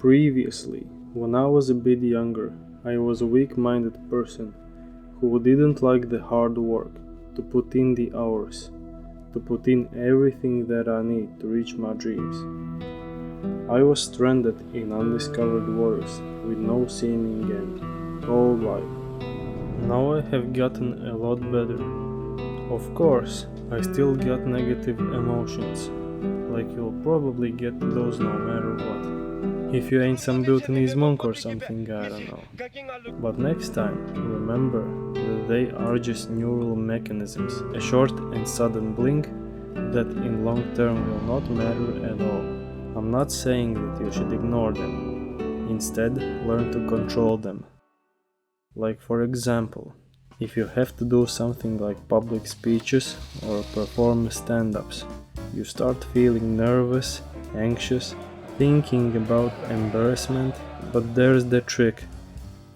Previously, when I was a bit younger, I was a weak-minded person who didn't like the hard work, to put in the hours, to put in everything that I need to reach my dreams. I was stranded in undiscovered waters with no seeming end, all life. Now I have gotten a lot better. Of course, I still got negative emotions, like you'll probably get those no matter what. If you ain't some Bhutanese monk or something, I don't know. But next time, remember that they are just neural mechanisms, a short and sudden blink that in long term will not matter at all. I'm not saying that you should ignore them. Instead, learn to control them. Like for example, if you have to do something like public speeches or perform stand-ups, you start feeling nervous, anxious, thinking about embarrassment, but there's the trick.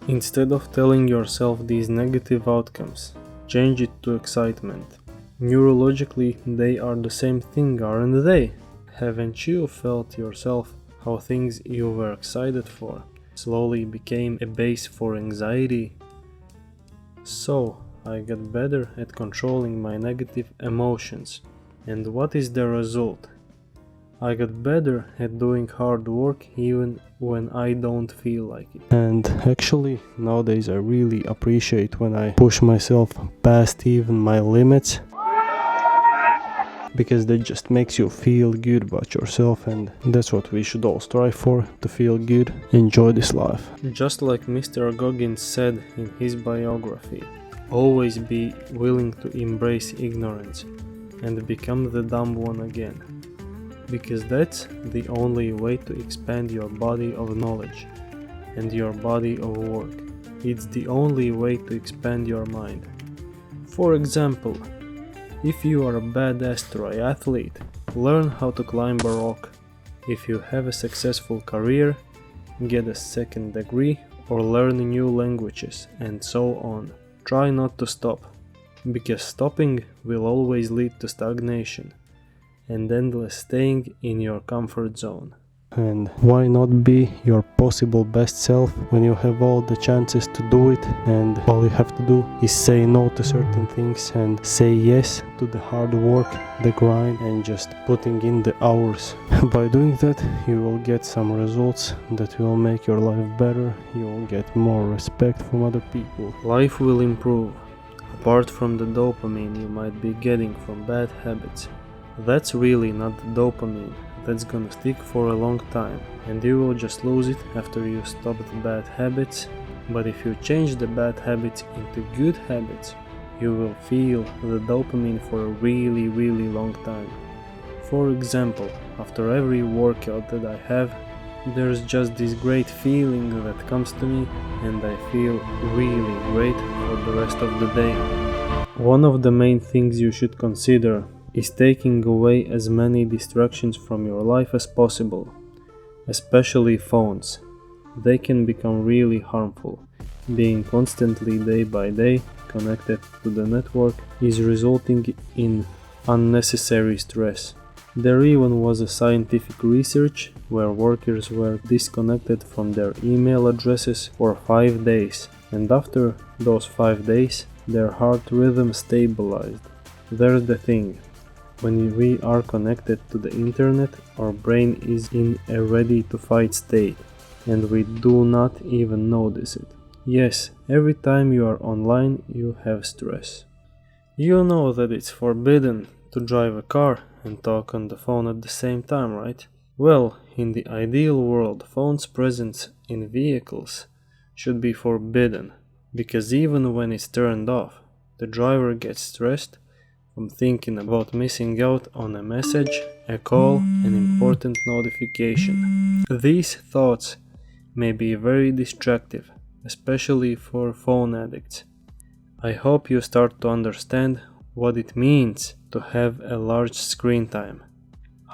Instead of telling yourself these negative outcomes, change it to excitement. Neurologically, they are the same thing, aren't they? Haven't you felt yourself how things you were excited for slowly became a base for anxiety? So, I got better at controlling my negative emotions. And what is the result? I got better at doing hard work even when I don't feel like it. And actually, nowadays I really appreciate when I push myself past even my limits, because that just makes you feel good about yourself, and that's what we should all strive for, to feel good, enjoy this life. Just like Mr. Goggins said in his biography, always be willing to embrace ignorance and become the dumb one again. Because that's the only way to expand your body of knowledge and your body of work. It's the only way to expand your mind. For example, if you are a badass triathlete, learn how to climb a rock. If you have a successful career, get a second degree or learn new languages, and so on. Try not to stop, because stopping will always lead to stagnation and endless staying in your comfort zone. And why not be your possible best self when you have all the chances to do it, and all you have to do is say no to certain things and say yes to the hard work, the grind, and just putting in the hours. By doing that, you will get some results that will make your life better. You will get more respect from other people. Life will improve, apart from the dopamine you might be getting from bad habits. That's really not the dopamine that's gonna stick for a long time, and you will just lose it after you stop the bad habits. But if you change the bad habits into good habits, you will feel the dopamine for a really long time. For example, after every workout that I have, there's just this great feeling that comes to me, and I feel really great for the rest of the day. One of the main things you should consider is taking away as many distractions from your life as possible, especially phones. They can become really harmful. Being constantly day by day connected to the network is resulting in unnecessary stress. There even was a scientific research where workers were disconnected from their email addresses for 5 days, and after those 5 days, their heart rhythm stabilized. There's the thing. When we are connected to the internet, our brain is in a ready-to-fight state, and we do not even notice it. Yes, every time you are online, you have stress. You know that it's forbidden to drive a car and talk on the phone at the same time, right? Well, in the ideal world, phone's presence in vehicles should be forbidden, because even when it's turned off, the driver gets stressed from thinking about missing out on a message, a call, an important notification. These thoughts may be very distractive, especially for phone addicts. I hope you start to understand what it means to have a large screen time.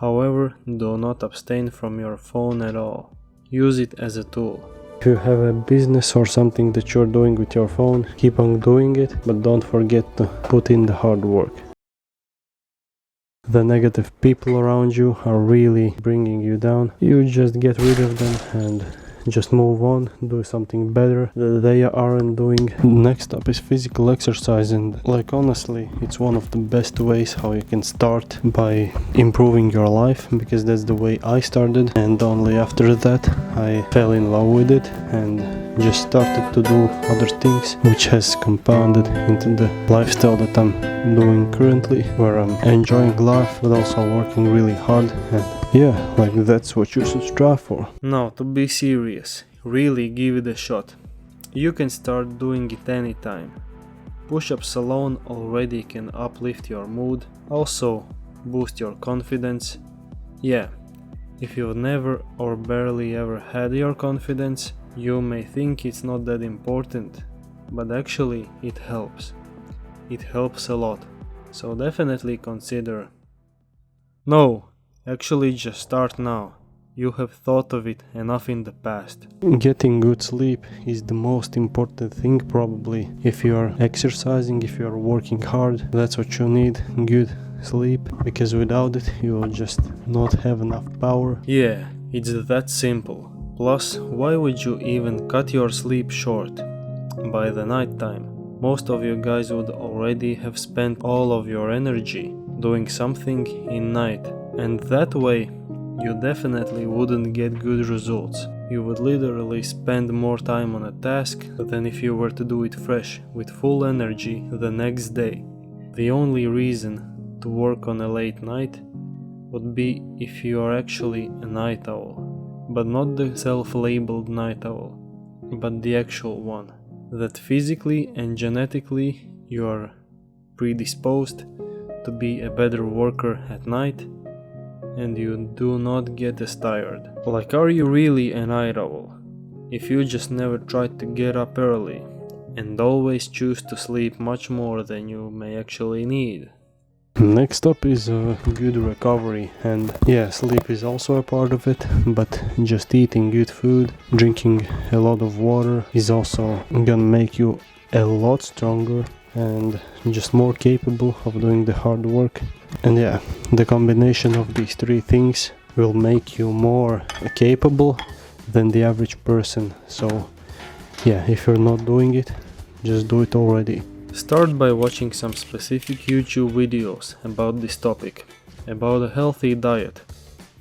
However, do not abstain from your phone at all. Use it as a tool. If you have a business or something that you're doing with your phone, keep on doing it, but don't forget to put in the hard work. the negative people around you are really bringing you down, you just get rid of them and just move on, do something better that they aren't doing. Next up is physical exercise, and like honestly, it's one of the best ways how you can start by improving your life, because that's the way I started, and only after that I fell in love with it and just started to do other things, which has compounded into the lifestyle that I'm doing currently, where I'm enjoying life but also working really hard, and yeah, like that's what you should strive for. Now, to be serious, really give it a shot. You can start doing it anytime. Push-ups alone already can uplift your mood, also boost your confidence. Yeah, if you've never or barely ever had your confidence, you may think it's not that important, but actually it helps. It helps a lot, so definitely consider. No! Actually, just start now. You have thought of it enough in the past. Getting good sleep is the most important thing probably. If you are exercising, if you are working hard, that's what you need, good sleep, because without it you will just not have enough power. Yeah, it's that simple. Plus, why would you even cut your sleep short? By the night time, most of you guys would already have spent all of your energy doing something in night. And that way, you definitely wouldn't get good results. You would literally spend more time on a task than if you were to do it fresh, with full energy the next day. The only reason to work on a late night would be if you are actually a night owl. But not the self-labeled night owl, but the actual one. That physically and genetically you are predisposed to be a better worker at night, and you do not get as tired. Like, are you really a night owl if you just never tried to get up early and always choose to sleep much more than you may actually need? Next up is good recovery, and yeah, sleep is also a part of it, but just eating good food, drinking a lot of water is also gonna make you a lot stronger and just more capable of doing the hard work. And yeah, the combination of these three things will make you more capable than the average person. So yeah, if you're not doing it, just do it already. Start by watching some specific YouTube videos about this topic, about a healthy diet,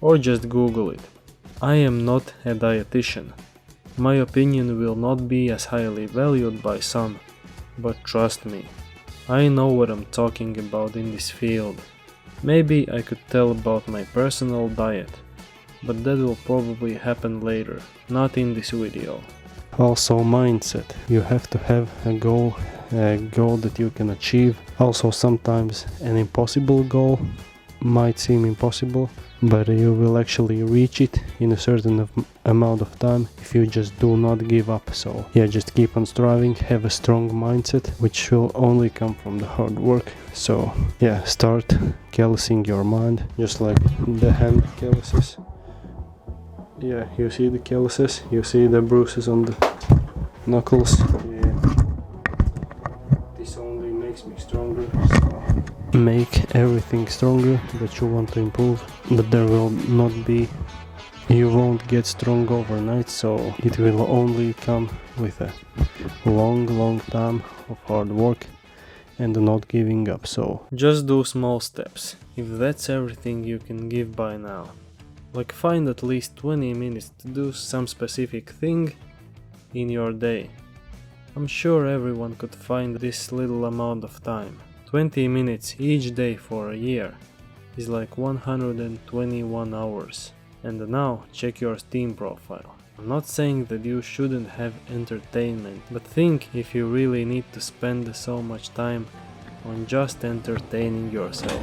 or just Google it. I am not a dietitian. My opinion will not be as highly valued by some, but trust me, I know what I'm talking about in this field. Maybe I could tell about my personal diet, but that will probably happen later, not in this video. Also mindset. You have to have a goal that you can achieve. Also sometimes an impossible goal might seem impossible, but you will actually reach it in a certain amount of time if you just do not give up. So yeah, just keep on striving, have a strong mindset, which will only come from the hard work. So yeah, start callousing your mind, just like the hand calluses. Yeah, you see the calluses, you see the bruises on the knuckles. Yeah. This only makes me stronger, so make everything stronger that you want to improve, but there will not be, you won't get strong overnight, so it will only come with a long time of hard work and not giving up. So just do small steps, if that's everything you can give by now. Like, find at least 20 minutes to do some specific thing in your day. I'm sure everyone could find this little amount of time. 20 minutes each day for a year is like 121 hours. And now check your Steam profile. I'm not saying that you shouldn't have entertainment, but think if you really need to spend so much time on just entertaining yourself.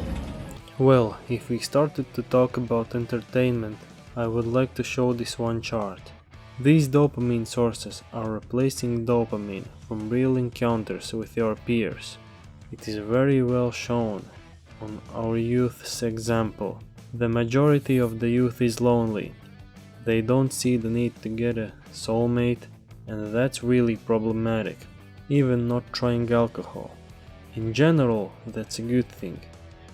Well, if we started to talk about entertainment, I would like to show this one chart. These dopamine sources are replacing dopamine from real encounters with your peers. It is very well shown on our youth's example. The majority of the youth is lonely. They don't see the need to get a soulmate, and that's really problematic, even not trying alcohol. In general, that's a good thing.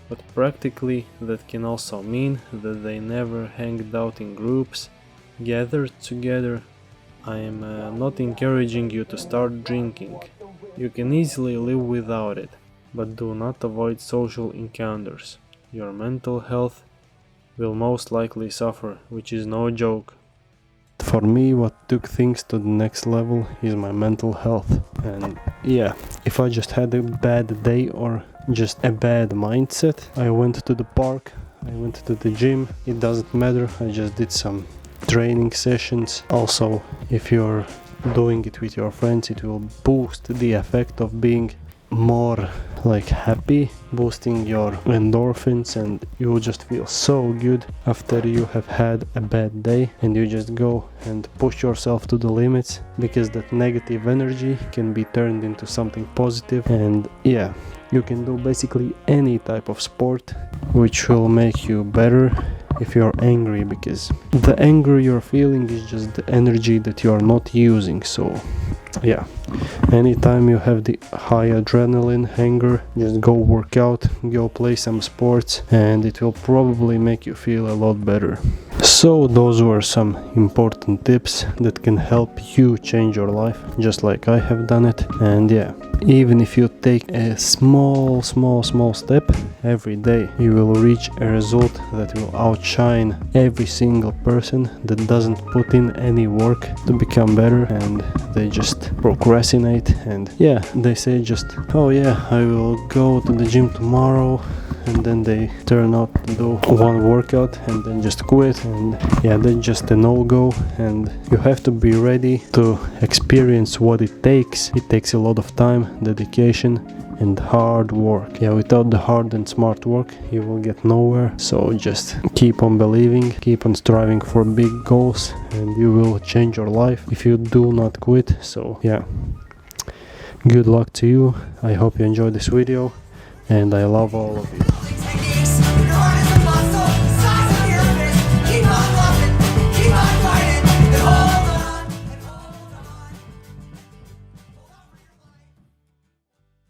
but practically that can also mean that they never hanged out in groups, gathered together. I am not encouraging you to start drinking. You can easily live without it, but do not avoid social encounters. Your mental health will most likely suffer, which is no joke. For me, what took things to the next level is my mental health. And yeah, if I just had a bad day or just a bad mindset, I went to the park, I went to the gym, it doesn't matter, I just did some training sessions. Also, if you're doing it with your friends, it will boost the effect of being more like happy, boosting your endorphins, and you will just feel so good after you have had a bad day, and you just go and push yourself to the limits, because that negative energy can be turned into something positive. And yeah, you can do basically any type of sport which will make you better if you're angry, because the anger you're feeling is just the energy that you're not using. So yeah, anytime you have the high adrenaline anger, just go work out, go play some sports, and it will probably make you feel a lot better. So those were some important tips that can help you change your life, just like I have done it. And yeah, even if you take a small step every day, you will reach a result that will outshine every single person that doesn't put in any work to become better, and they just procrastinate. And yeah, they say just, oh yeah, I will go to the gym tomorrow, and then they turn out to do one workout and then just quit. And yeah, that's just a no-go, and you have to be ready to experience what it takes. It takes a lot of time, dedication, and hard work. Yeah, without the hard and smart work, you will get nowhere. So just keep on believing, keep on striving for big goals, and you will change your life if you do not quit. So yeah, good luck to you. I hope you enjoyed this video, and I love all of you.